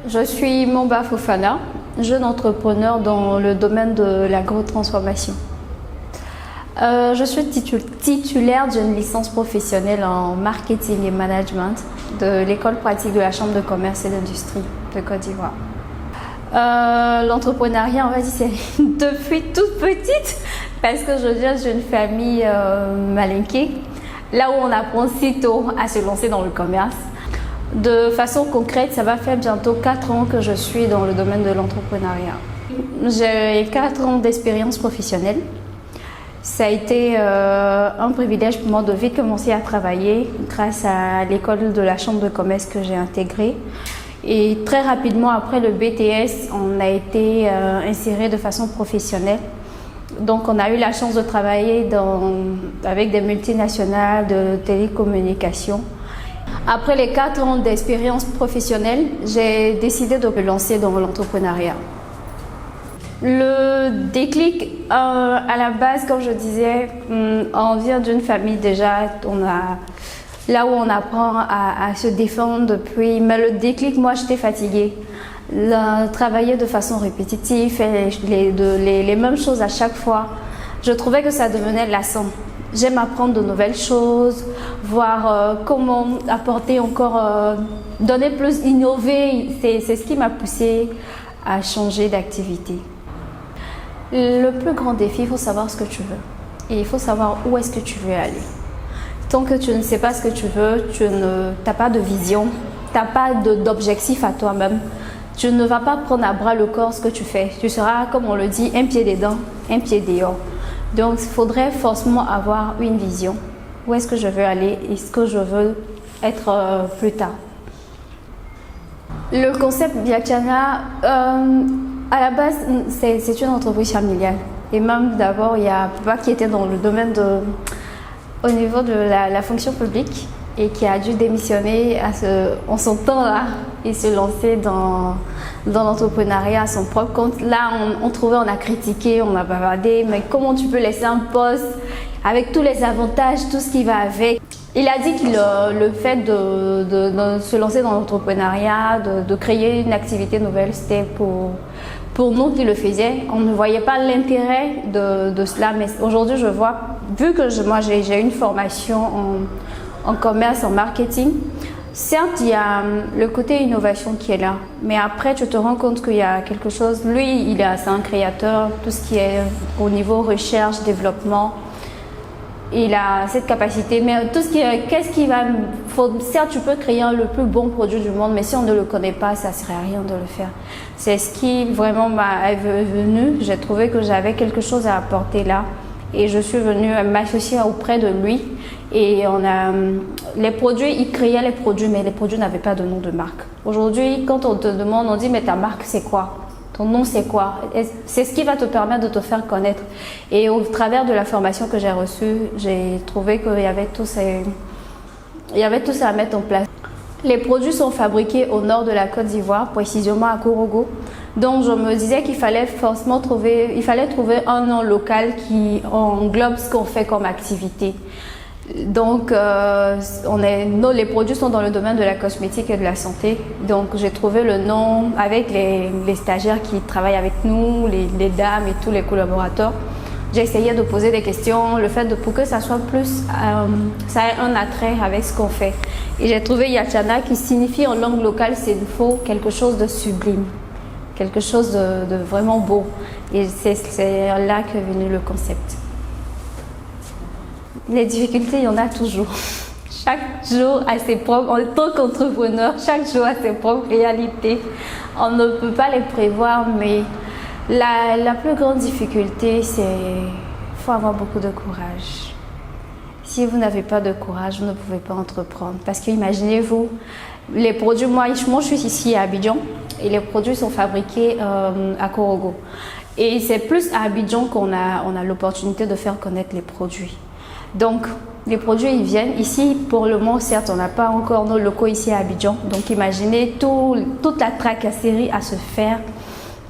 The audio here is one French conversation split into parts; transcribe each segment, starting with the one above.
Je suis Momba Fofana, jeune entrepreneur dans le domaine de l'agrotransformation. Je suis titulaire d'une licence professionnelle en marketing et management de l'école pratique de la Chambre de commerce et d'industrie de Côte d'Ivoire. L'entrepreneuriat, on va dire, c'est depuis toute petite parce que je viens d'une famille malinquée, là où on apprend si tôt à se lancer dans le commerce. De façon concrète, ça va faire bientôt 4 ans que je suis dans le domaine de l'entrepreneuriat. J'ai 4 ans d'expérience professionnelle. Ça a été un privilège pour moi de vite commencer à travailler grâce à l'école de la Chambre de commerce que j'ai intégrée. Et très rapidement après le BTS, on a été inséré de façon professionnelle. Donc on a eu la chance de travailler avec des multinationales de télécommunications. Après les 4 ans d'expérience professionnelle, j'ai décidé de me lancer dans l'entrepreneuriat. Le déclic, à la base, comme je disais, on vient d'une famille déjà, là où on apprend à se défendre depuis. Mais le déclic, moi, j'étais fatiguée. Travailler de façon répétitive, les mêmes choses à chaque fois, je trouvais que ça devenait lassant. J'aime apprendre de nouvelles choses, voir comment apporter encore, donner plus, innover. C'est ce qui m'a poussée à changer d'activité. Le plus grand défi, il faut savoir ce que tu veux et il faut savoir où est-ce que tu veux aller. Tant que tu ne sais pas ce que tu veux, tu n'as pas de vision, tu n'as pas d'objectif à toi-même, tu ne vas pas prendre à bras le corps ce que tu fais. Tu seras, comme on le dit, un pied dedans, un pied dehors. Donc, il faudrait forcément avoir une vision. Où est-ce que je veux aller et ce que je veux être plus tard. Le concept Biachana, à la base, c'est une entreprise familiale. Et même d'abord, il y a papa qui était dans le domaine au niveau de la fonction publique et qui a dû démissionner en son temps là et se lancer dans l'entrepreneuriat à son propre compte. Là, on a critiqué, on a bavardé, mais comment tu peux laisser un poste avec tous les avantages, tout ce qui va avec. Il a dit que le fait de se lancer dans l'entrepreneuriat, de créer une activité nouvelle, c'était pour nous qui le faisaient. On ne voyait pas l'intérêt de cela, mais aujourd'hui je vois, vu que moi j'ai une formation en commerce, en marketing, certes il y a le côté innovation qui est là, mais après tu te rends compte qu'il y a quelque chose, lui c'est un créateur, tout ce qui est au niveau recherche, développement, il a cette capacité, mais tout ce qui est, certes tu peux créer le plus bon produit du monde, mais si on ne le connaît pas, ça ne sert à rien de le faire. C'est ce qui vraiment m'est venu, j'ai trouvé que j'avais quelque chose à apporter là et je suis venue m'associer auprès de lui et les produits, il créait les produits, mais les produits n'avaient pas de nom de marque. Aujourd'hui, quand on te demande, on dit mais ta marque c'est quoi? Ton nom c'est quoi? C'est ce qui va te permettre de te faire connaître. Et au travers de la formation que j'ai reçue, j'ai trouvé qu'il y avait tout ça à mettre en place. Les produits sont fabriqués au nord de la Côte d'Ivoire, précisément à Korogo. Donc je me disais qu'il fallait forcément trouver un nom local qui englobe ce qu'on fait comme activité. Donc, les produits sont dans le domaine de la cosmétique et de la santé. Donc, j'ai trouvé le nom avec les stagiaires qui travaillent avec nous, les dames et tous les collaborateurs. J'ai essayé de poser des questions, pour que ça soit plus, ça ait un attrait avec ce qu'on fait. Et j'ai trouvé Yachana qui signifie en langue locale, c'est quelque chose de sublime, quelque chose de vraiment beau. Et c'est là qu'est venu le concept. Les difficultés, il y en a toujours. Chaque jour a ses propres, en tant qu'entrepreneur, chaque jour a ses propres réalités. On ne peut pas les prévoir, mais la plus grande difficulté, c'est qu'il faut avoir beaucoup de courage. Si vous n'avez pas de courage, vous ne pouvez pas entreprendre. Parce que imaginez-vous, les produits, moi je suis ici à Abidjan et les produits sont fabriqués à Korogo. Et c'est plus à Abidjan qu'on a l'opportunité de faire connaître les produits. Donc, les produits, ils viennent. Ici, pour le moment, certes, on n'a pas encore nos locaux ici à Abidjan. Donc, imaginez toute la tracasserie à se faire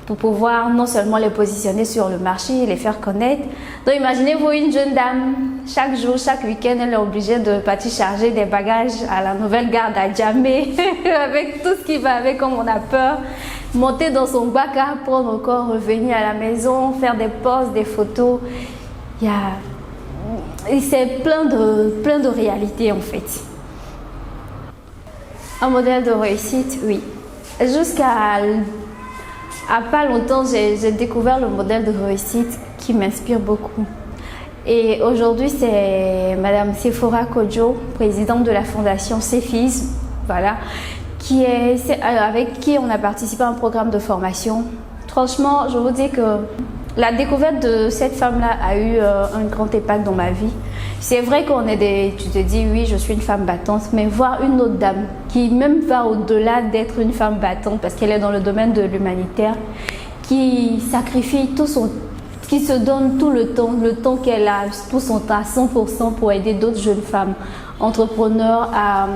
pour pouvoir non seulement les positionner sur le marché, les faire connaître. Donc imaginez-vous une jeune dame, chaque jour, chaque week-end, elle est obligée de partir charger des bagages à la nouvelle gare d'Adjamé, avec tout ce qui va avec, comme on a peur, monter dans son bac à prendre encore, revenir à la maison, faire des posts, des photos. C'est plein de réalités en fait. Un modèle de réussite, oui. Jusqu'à pas longtemps, j'ai découvert le modèle de réussite qui m'inspire beaucoup. Et aujourd'hui, c'est Madame Sephora Kodjo, présidente de la fondation Cefis, voilà, avec qui on a participé à un programme de formation. Franchement, je vous dis que la découverte de cette femme-là a eu un grand impact dans ma vie. C'est vrai tu te dis oui, je suis une femme battante, mais voir une autre dame qui même va au-delà d'être une femme battante parce qu'elle est dans le domaine de l'humanitaire, qui sacrifie qui se donne tout le temps qu'elle a, tout son temps à 100% pour aider d'autres jeunes femmes entrepreneurs à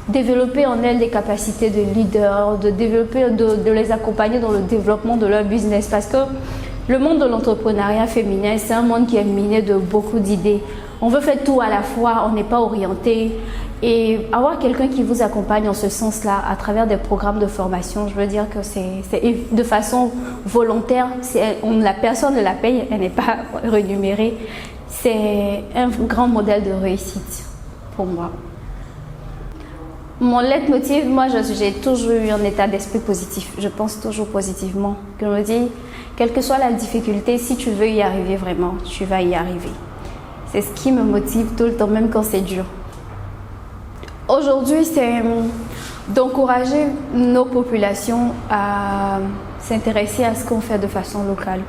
développer en elles des capacités de leader, de les accompagner dans le développement de leur business parce que le monde de l'entrepreneuriat féminin, c'est un monde qui est miné de beaucoup d'idées. On veut faire tout à la fois, on n'est pas orienté. Et avoir quelqu'un qui vous accompagne en ce sens-là, à travers des programmes de formation, je veux dire que c'est de façon volontaire. La personne ne la paye, elle n'est pas rémunérée. C'est un grand modèle de réussite pour moi. Mon leitmotiv, moi, j'ai toujours eu un état d'esprit positif. Je pense toujours positivement. Je me dis, quelle que soit la difficulté, si tu veux y arriver vraiment, tu vas y arriver. C'est ce qui me motive tout le temps, même quand c'est dur. Aujourd'hui, c'est d'encourager nos populations à s'intéresser à ce qu'on fait de façon locale.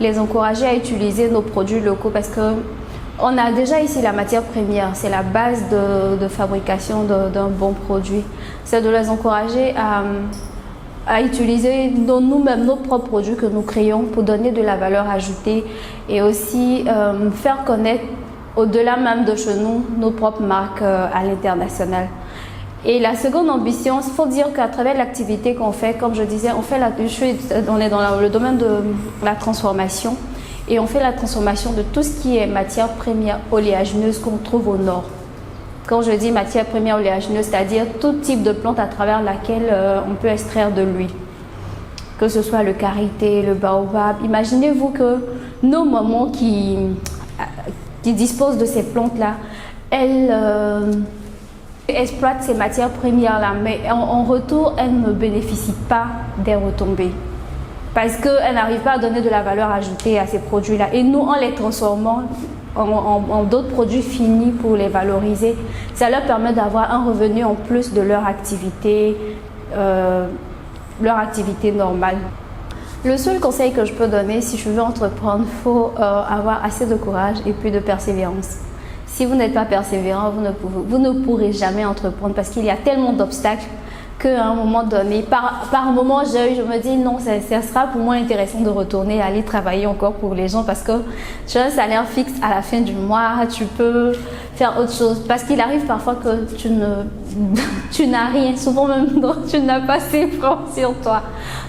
Les encourager à utiliser nos produits locaux parce que on a déjà ici la matière première, c'est la base de fabrication d'un bon produit. C'est de les encourager à utiliser nous-mêmes nos propres produits que nous créons pour donner de la valeur ajoutée et aussi faire connaître au-delà même de chez nous nos propres marques à l'international. Et la seconde ambition, il faut dire qu'à travers l'activité qu'on fait, comme je disais, on est dans le domaine de la transformation. Et on fait la transformation de tout ce qui est matière première oléagineuse qu'on trouve au nord. Quand je dis matière première oléagineuse, c'est-à-dire tout type de plante à travers laquelle on peut extraire de l'huile. Que ce soit le karité, le baobab. Imaginez-vous que nos mamans qui disposent de ces plantes-là, elles exploitent ces matières premières-là, mais en retour, elles ne bénéficient pas des retombées. Parce qu'elles n'arrivent pas à donner de la valeur ajoutée à ces produits-là. Et nous, en les transformant en d'autres produits finis pour les valoriser, ça leur permet d'avoir un revenu en plus de leur activité normale. Le seul conseil que je peux donner, si je veux entreprendre, il faut avoir assez de courage et puis de persévérance. Si vous n'êtes pas persévérant, vous ne pourrez jamais entreprendre parce qu'il y a tellement d'obstacles qu'à un moment donné, par moment, je me dis non, ça sera pour moi intéressant de retourner, aller travailler encore pour les gens parce que tu as un salaire fixe à la fin du mois, tu peux faire autre chose. Parce qu'il arrive parfois que tu n'as rien, souvent même tu n'as pas ses francs sur toi.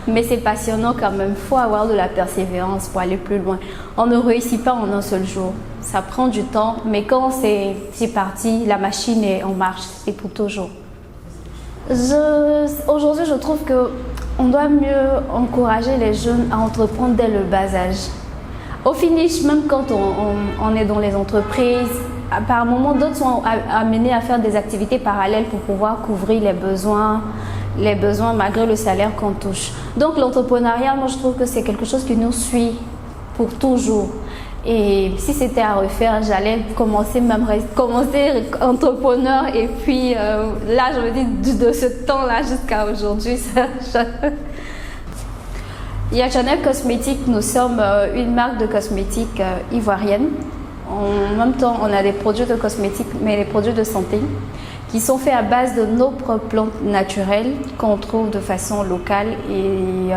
Mais c'est passionnant quand même, il faut avoir de la persévérance pour aller plus loin. On ne réussit pas en un seul jour, ça prend du temps, mais quand c'est parti, la machine est en marche, c'est pour toujours. Aujourd'hui, je trouve qu'on doit mieux encourager les jeunes à entreprendre dès le bas âge. Au finish, même quand on est dans les entreprises, par moment, d'autres sont amenés à faire des activités parallèles pour pouvoir couvrir les besoins malgré le salaire qu'on touche. Donc l'entrepreneuriat, moi je trouve que c'est quelque chose qui nous suit pour toujours. Et si c'était à refaire, j'allais commencer entrepreneur et puis là je me dis de ce temps-là jusqu'à aujourd'hui. Yachanel Cosmétiques, nous sommes une marque de cosmétiques ivoirienne. En même temps, on a des produits de cosmétiques, mais des produits de santé qui sont faits à base de nos propres plantes naturelles qu'on trouve de façon locale et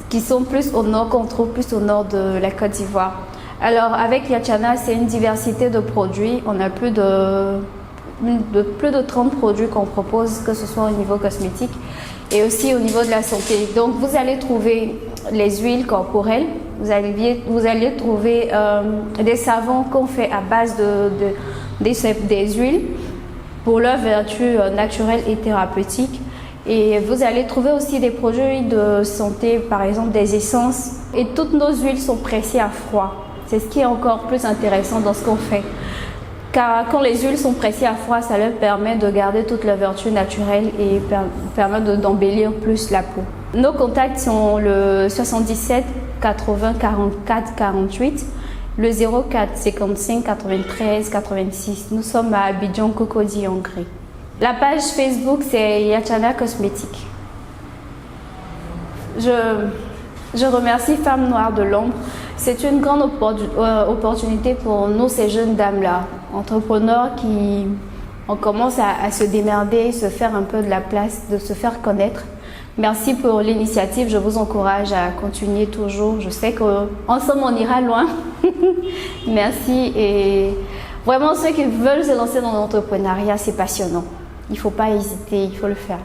qui sont plus au nord, qu'on trouve plus au nord de la Côte d'Ivoire. Alors avec Yachana, c'est une diversité de produits. On a plus de 30 produits qu'on propose, que ce soit au niveau cosmétique et aussi au niveau de la santé. Donc vous allez trouver les huiles corporelles. Vous allez trouver des savons qu'on fait à base des huiles pour leurs vertus naturelles et thérapeutiques. Et vous allez trouver aussi des produits de santé, par exemple des essences. Et toutes nos huiles sont pressées à froid. C'est ce qui est encore plus intéressant dans ce qu'on fait. Car quand les huiles sont pressées à froid, ça leur permet de garder toutes leurs vertus naturelles et permet d'embellir plus la peau. Nos contacts sont le 77 80 44 48, le 04 55 93 86. Nous sommes à Abidjan, Cocody, Hongrie. La page Facebook, c'est Yachana Cosmétique. Je remercie Femmes Noires de l'Ombre. C'est une grande opportunité pour nous, ces jeunes dames-là, entrepreneurs qui on commence à se démerder, se faire un peu de la place, de se faire connaître. Merci pour l'initiative, je vous encourage à continuer toujours. Je sais qu'ensemble on ira loin. Merci et vraiment ceux qui veulent se lancer dans l'entrepreneuriat, c'est passionnant. Il ne faut pas hésiter, il faut le faire.